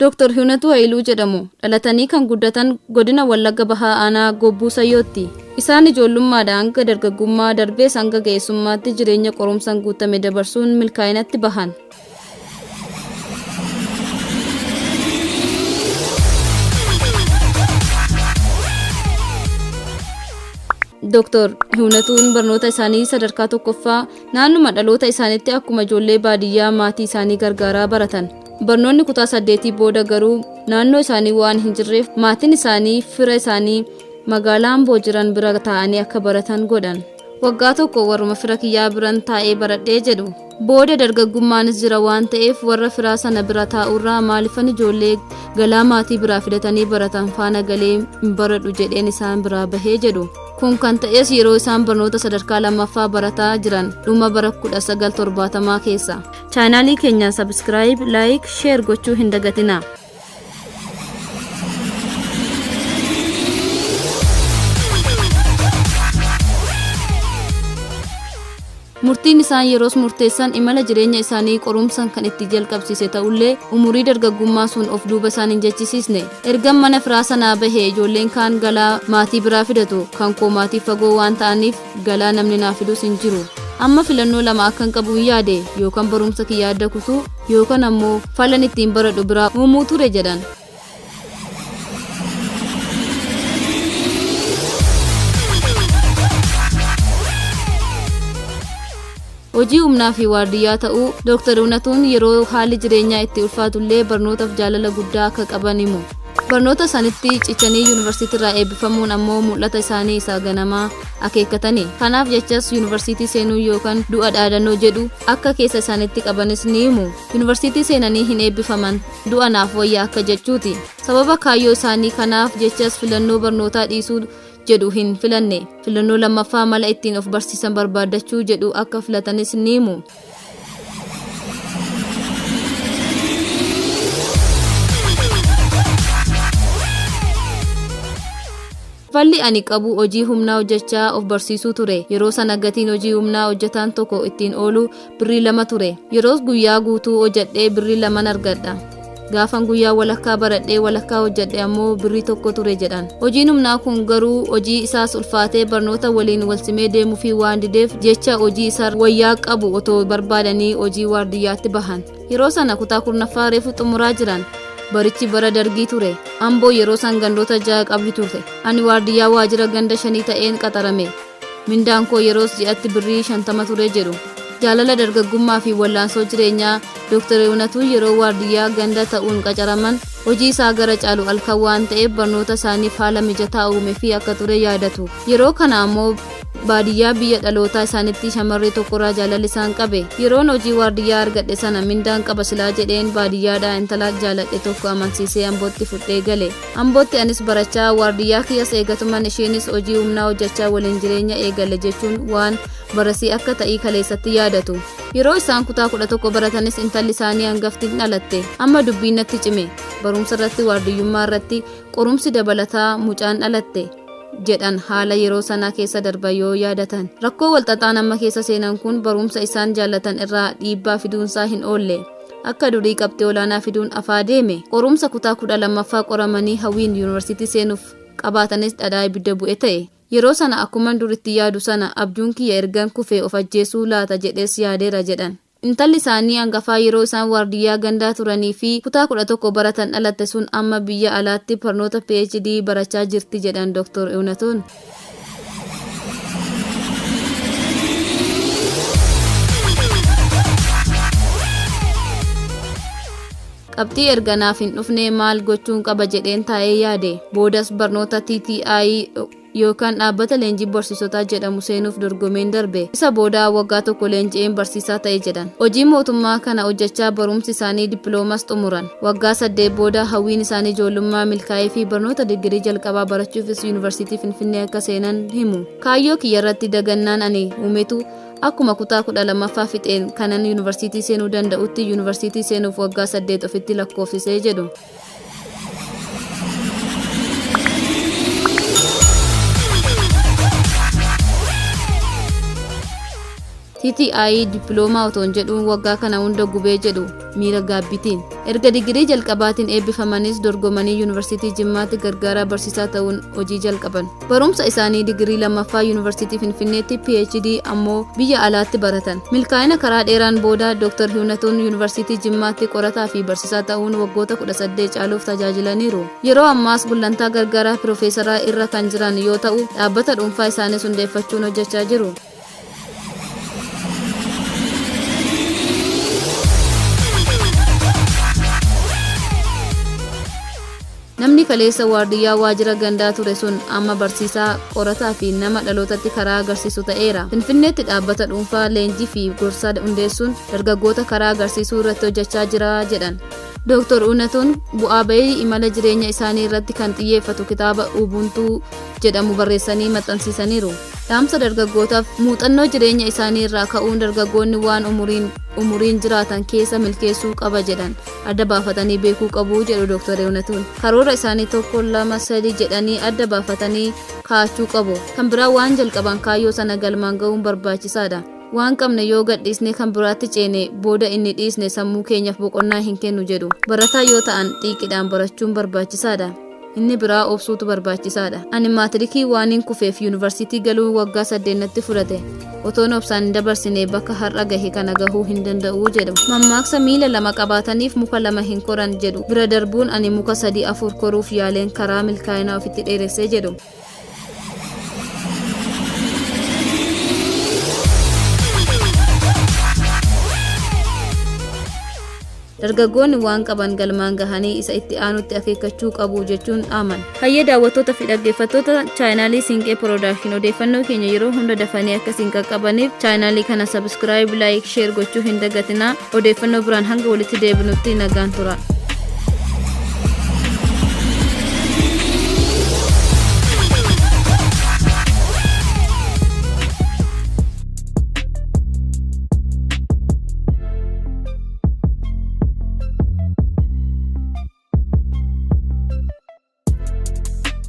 Dr. Hunatu Hailuu jedhamu dhalatanii kan guddatan godina Wallagga Bahaa Aanaa Gobbuu Sayyootti. Isaan ijoollummaadhaan hanga dargaggummaa darbees hanga ga'eessummaatti jireenya qorumsaan guutame dabarsuun milkaa'inatti bahan. Dr. Hunatuun barnoota isaanii sadarkaa tokkoffaa naannuma dhaloota isaaniitti akkuma ijoollee baadiyyaa maatii isaanii gargaaraa baratan. Barnoonni kutaa 8 booda garuu naannoo isaanii waan hin jirreef maatiin isaanii fira isaanii magaalaa Amboo jiran bira taa'anii akka baratan godhan. Waggaa tokko warruma fira kiyyaa biran taa'ee baradhee jedhu. Booda dargaggummaanis jira waan ta'eef warra firaa sana bira taa'urraa maalifan ijoollee galaa maatii biraa fidatanii baratan faana galee hin baradhu jedheen isaan biraa bahee jedhu. Kun kan ta'es yeroo isaan barnoota sadarkaa lammaffaa barataa jiran dhuma bara 1970 keessa. Chaanaalii keenya subscribe, like, share gochuu hin dagatinaa. Murtiin isaan yeroos murteessan imala jireenya isaanii qorumsaan kan itti jalqabsiise ta'ullee umurii dargaggummaa sun of duuba isaan hin jechisiisne. Ergan mana firaa sanaa bahee ijoolleen kaan galaa maatii biraa fidatu kan koo maatii fagoo waan ta'aniif galaa namni naa fidus hin jiru. Amma filannoo lama akkan qabu hin yaade yookaan barumsa kiyyaa adda kutuu yookaan ammoo falan ittiin baradhu biraa uumuu ture jedhan. Hojii humnaa fi waardiyyaa ta'uu Dr. Hunatuun yeroo haalli jireenyaa itti ulfaatullee barnootaaf jaalala guddaa akka qaban himu. Barnoota isaaniitti cichanii yuunivarsiitii irraa eebbifamuun ammoo mul'ata isaanii isa ganamaa akeekkatani. Kanaaf jechas yuunivarsiitii seenuu yookaan du'a dhaadannoo jedhu akka keessa isaaniitti qabanis ni himu. Yuunivarsiitii seenanii hin eebbifaman du'a naaf wayyaa akka jechuuti. Sababa kaayyoo isaanii kanaaf jechas filannoo barnootaa dhiisuu jedhu hin filanne. Filannoo lammaffaa mala ittiin of barsiisan barbaadachuu jedhu akka filatanis ni himu. Falli ani qabu hojii humnaa hojjechaa of barsiisuu ture. Yeroo sana gatiin hojii humnaa hojjetaan tokko ittiin oolu birrii 2 ture. Yeroos guyyaa guutuu hojjedhee birrii 2 argadha. Gaafan guyyaa walakkaa baradhee walakkaa hojjedhe ammoo birrii 1 ture jedhan. Hojiin humnaa kun garuu hojii isaas ulfaatee barnoota waliin walsimee deemuu fi waan dideef jecha hojii isaa wayyaa qabu otoo barbaadanii hojii waardiyyaatti bahan. Yeroo sana kutaa 10ffaa reefu xumuraa jiran. Barichi bara dargii ture. Amboo yeroo san gandoota 6 qabdi turte. Ani waardiyyaa waajjira ganda 5 ta'een qaxarame. Mindaan koo yeroos ji'atti birrii 50 ture jedhu. Jaalala dargaggummaa fi wallaansoo jireenyaa Dr. Hunatuun yeroo waardiyyaa ganda ta'uun qacaraman hojii isaa gara caalu halkan waan ta'eef barnoota isaaniif haala mijataa uumee fi akka ture yaadatu. Yeroo kana ammoo baadiyyaa biyya dhalootaa isaaniitti shamarree tokkorraa jaalala isaan qabe. Yeroon hojii waardiyyaa argadhe sana mindaan qaba silaa jedheen baadiyyaadhaa intala jaaladhe tokko amansiisee Ambootti fudhee gale. Ambootti anis barachaa waardiyyaa kiyyas eegatuman isheenis hojii humnaa hojjechaa waliin jireenya eegale jechuun waan barasii akka ta'ii kaleessatti yaadatu. Yeroo isaan kutaa 11 baratanis intalli isaanii hangafti dhalatte. Amma dubbiin natti cime. Barumsa irratti waardiyyummaa irratti qorumsi dabalataa mucaan dhalatte jedhan haala yeroo sanaa keessa darba yoo yaadatan. Rakkoo walxaxaan amma keessa seenan kun barumsa isaan jaallatan irraa dhiibbaa fiduunsaa hin oolle. Akka durii qabxii olaanaa fiduun afaa deeme. Qorumsa kutaa 12ffaa qoramanii hawwiin yuunivarsiitii seenuuf qabaatanis dhadhaa ibidda bu'e ta'e. Yeroo sana akkuman duritti yaadu sana abjuun kiyya ergan kufee of ajjeesuu laata jedhees yaadeera jedhan. Intalli isaanii hangafaa yeroo isaan waardiyyaa gandaa turanii fi kutaa 11 baratan dhalatte sun amma biyya alaatti barnoota PhD barachaa jirti jedhan Dr. Hunatuun. Qabxii erganaaf hin dhufne maal gochuun qaba jedheen taa'ee yaade. Boodas barnoota TTI yookaan dhaabbata leenjii barsiisotaa jedhamu seenuuf dorgomeen darbe. Isa booda waggaa tokko leenji'een barsiisaa ta'e jedhan. Hojii mootummaa kana hojjechaa barumsi isaanii dippiloomas xumuran. Waggaa 8 booda hawwiin isaanii ijoollummaa milkaa'ee fi barnoota digirii jalqabaa barachuufis yuunivarsiitii Finfinnee akka seenan himu. Kaayyoo kiyya irratti dagannaan ani uumetu akkuma kutaa 12ffaa fixeen kanan yuunivarsiitii seenuu danda'utti yuunivarsiitii seenuuf waggaa 8 ofitti lakkoofsisee jedhu. TTI diploomaa otoo hin jedhuun waggaa kana hunda gubee jedhu miira gaabbitiin. Erga digirii jalqabaatiin eebbifamanis dorgomanii yuunivarsiitii Jimmaatti gargaaraa barsiisaa ta'uun hojii jalqaban. Barumsa isaanii digirii lammaffaa yuunivarsiitii Finfinneetti PhD ammoo biyya alaatti baratan. Milkaa'ina karaa dheeraan booda Dr. Hiwunatuun yuunivarsiitii Jimmaatti qorataa fi barsiisaa ta'uun waggoota 18 caaluuf tajaajilaniiru. Yeroo ammaas gulantaa gargaaraa Piroofeesaraa irra kan jiran yoo ta'u, dhaabbata dhuunfaa isaanis hundeeffachuun hojjechaa jiru. Namni kaleessa waardiyyaa waajjira gandaa ture sun amma barsiisaa, qorataa fi nama dhalootatti karaa agarsiisu ta'eera. Finfinneetti dhaabbata dhuunfaa leenjii fi gorsaa hundeessuun dargaggoota karaa agarsiisuu irratti hojjechaa jira jedhan. Dr. Hiwunatuun bu'aa bahii imala jireenya isaanii irratti kan xiyyeeffatu kitaaba Ubuntu jedhamu barreessanii maxxansiisaniiru. Dhaamsa dargaggootaaf muuxannoo jireenya isaanii irraa ka'uun dargaggoonni waan umuriin jiraatan keessa milkeessuu qaba jedhan adda baafatanii beekuu qabu jedhu Dr. Hiwunatuun. Karoora isaanii 1, 2, 3 jedhanii adda baafatanii kaa'achuu qabu. Kan biraa waan jalqaban kaayyoo sana galmaan ga'uun barbaachisaadha. Waan qabne yoo gadhiisne kan biraatti ceene booda inni dhiisne sammuu keenyaaf boqonnaa hin kennu jedhu. Barataa yoo ta'an xiiqiidhaan barachuun barbaachisaadha. Inni biraa obsuutu barbaachisaadha. Ani maatirikii waan hin kufeef yuunivarsiitii galuu waggaa 8 natti fudhate. Otoon obsaan hin dabarsine bakka har'a gahe kana gahuu hin danda'u jedhu. Mammaaksa miila 2 qabaataniif muka 2 hin koran jedhu bira darbuun ani muka 3, 4 koruuf yaaleen karaa milkaa'inaa ofitti dheeressee jedhu. Dargaggoonni waan qaban galmaan gahanii isa itti aanutti akeekkachuu qabu jechuun dhaaman. Hayyee daawwattoota fi dhaggeeffattoota chaanaalii Siinqee Piroodakshin odeeffannoo keenya yeroo hunda dafanii akka isin qaqqabaniif chaanaalii kana sabskiraayib, laayik, sheer gochuu hin dagatinaa. Odeeffannoo biraan hanga walitti deebinutti nagaan tura.